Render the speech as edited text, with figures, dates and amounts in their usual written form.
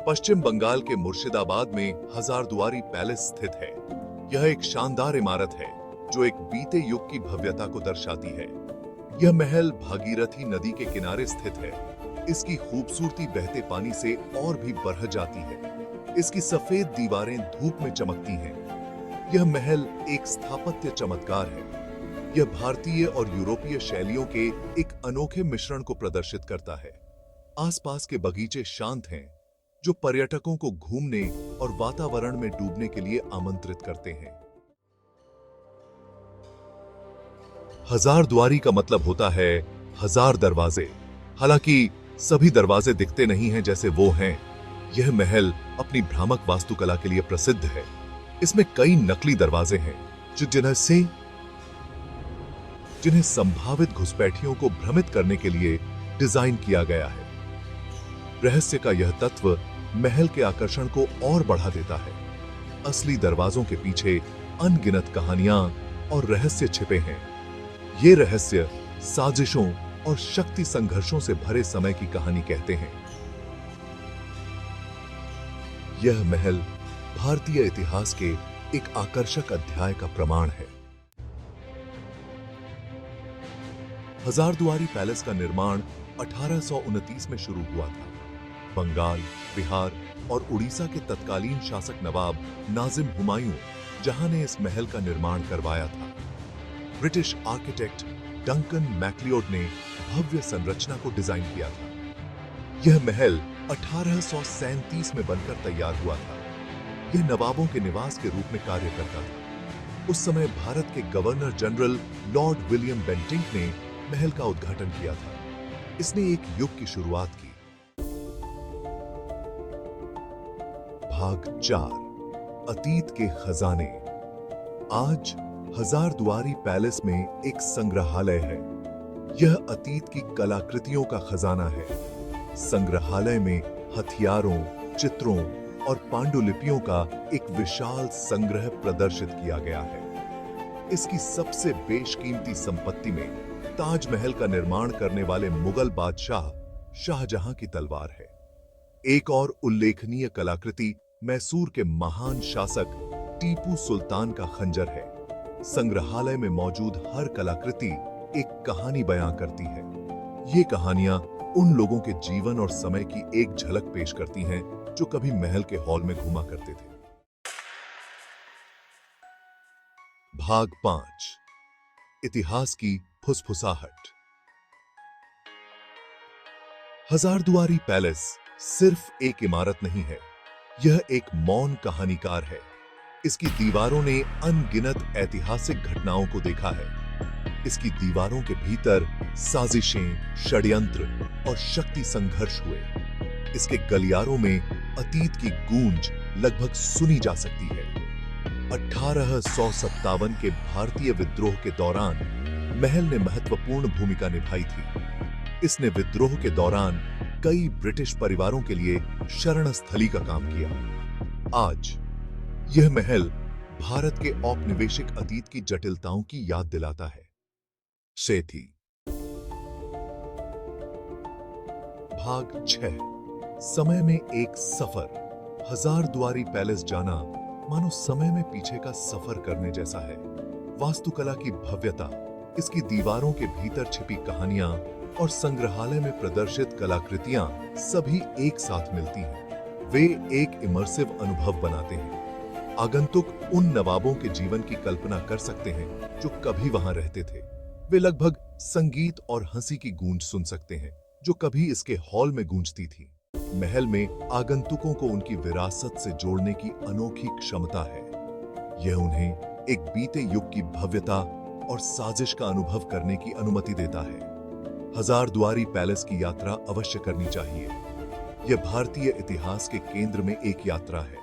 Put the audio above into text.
पश्चिम बंगाल के मुर्शिदाबाद में हजारदुआरी पैलेस स्थित है। यह एक शानदार इमारत है जो एक बीते युग की भव्यता को दर्शाती है। यह महल भागीरथी नदी के किनारे स्थित है। इसकी खूबसूरती बहते पानी से और भी बढ़ जाती है। इसकी सफेद दीवारें धूप में चमकती हैं। यह महल एक स्थापत्य चमत्कार है। यह भारतीय और यूरोपीय शैलियों के एक अनोखे मिश्रण को प्रदर्शित करता है। आसपास के बगीचे शांत हैं, जो पर्यटकों को घूमने और वातावरण में डूबने के लिए आमंत्रित करते हैं। हजारदुआरी का मतलब होता है हजार दरवाजे। हालांकि सभी दरवाजे दिखते नहीं हैं जैसे वो हैं। यह महल अपनी भ्रामक वास्तुकला के लिए प्रसिद्ध है। इसमें कई नकली दरवाजे हैं जिन्हें संभावित घुसपैठियों को भ्रमित करने के लिए डिजाइन किया गया है। रहस्य का यह तत्व महल के आकर्षण को और बढ़ा देता है। असली दरवाजों के पीछे अनगिनत कहानियां और रहस्य छिपे हैं। ये रहस्य साजिशों और शक्ति संघर्षों से भरे समय की कहानी कहते हैं। यह महल भारतीय इतिहास के एक आकर्षक अध्याय का प्रमाण है। हजारदुआरी पैलेस का निर्माण 1829 में शुरू हुआ था। बंगाल, बिहार और उड़ीसा के तत्कालीन शासक नवाब नाजिम हुमायूं जहां ने इस महल का निर्माण करवाया था। ब्रिटिश आर्किटेक्ट डंकन मैक्लियोड ने भव्य संरचना को डिजाइन किया था। यह महल 1837 में बनकर तैयार हुआ था। यह नवाबों के निवास के रूप में कार्य करता था। उस समय भारत के governor general Lord William Bentinck ने महल का उद्घाटन किया था। इसने एक युग की शुरुआत की। भाग 4, अतीत के खजाने। आज हजारदुआरी पैलेस में एक संग्रहालय है। यह अतीत की कलाकृतियों का खजाना है। संग्रहालय में हथियारों, चित्रों और पांडुलिपियों का एक विशाल संग्रह प्रदर्शित किया गया है। इसकी सबसे बेशकीमती संपत्ति में ताजमहल का निर्माण करने वाले मुगल बादशाह शाहजहां की तलवार है। एक और उल्लेखनीय कलाकृति मैसूर के महान शासक टीपू सुल्तान का खंजर है। संग्रहालय में मौजूद हर कलाकृति एक कहानी बयां करती है। ये कहानियां उन लोगों के जीवन और समय की एक झलक पेश करती हैं जो कभी महल के हॉल में घूमा करते थे। भाग 5, इतिहास की फुसफुसाहट। हजारदुआरी पैलेस सिर्फ एक इमारत नहीं है, यह एक मौन कहानीकार है। इसकी दीवारों ने अनगिनत ऐतिहासिक घटनाओं को देखा है। इसकी दीवारों के भीतर साजिशें, षड्यंत्र और शक्ति संघर्ष हुए। इसके गलियारों में अतीत की गूंज लगभग सुनी जा सकती है। 1857 के भारतीय विद्रोह के दौरान महल ने महत्वपूर्ण भूमिका निभाई थी। इसने विद्रोह के दौरान कई ब्रिटिश परिवारों के लिए शरण स्थली का काम किया। आज यह महल भारत के औपनिवेशिक अतीत की जटिलताओं की याद दिलाता है। सेठी। भाग 6, समय में एक सफर। हजारदुआरी पैलेस जाना मानो समय में पीछे का सफर करने जैसा है। वास्तुकला की भव्यता, इसकी दीवारों के भीतर छिपी कहानियां और संग्रहालय में प्रदर्शित कलाकृतियां सभी एक साथ मिलती हैं। वे एक इमर्सिव अनुभव बनाते हैं। आगंतुक उन नवाबों के जीवन की कल्पना कर सकते हैं जो कभी वहां रहते थे। वे लगभग संगीत और हंसी की गूंज सुन सकते हैं जो कभी इसके हॉल में गूंजती थी। महल में आगंतुकों को उनकी विरासत से जोड़ने की अनोखी क्षमता है। यह उन्हें एक बीते युग की भव्यता और साजिश का अनुभव करने की अनुमति देता है। हजारदुआरी पैलेस की यात्रा अवश्य करनी चाहिए। यह भारतीय इतिहास के केंद्र में एक यात्रा है।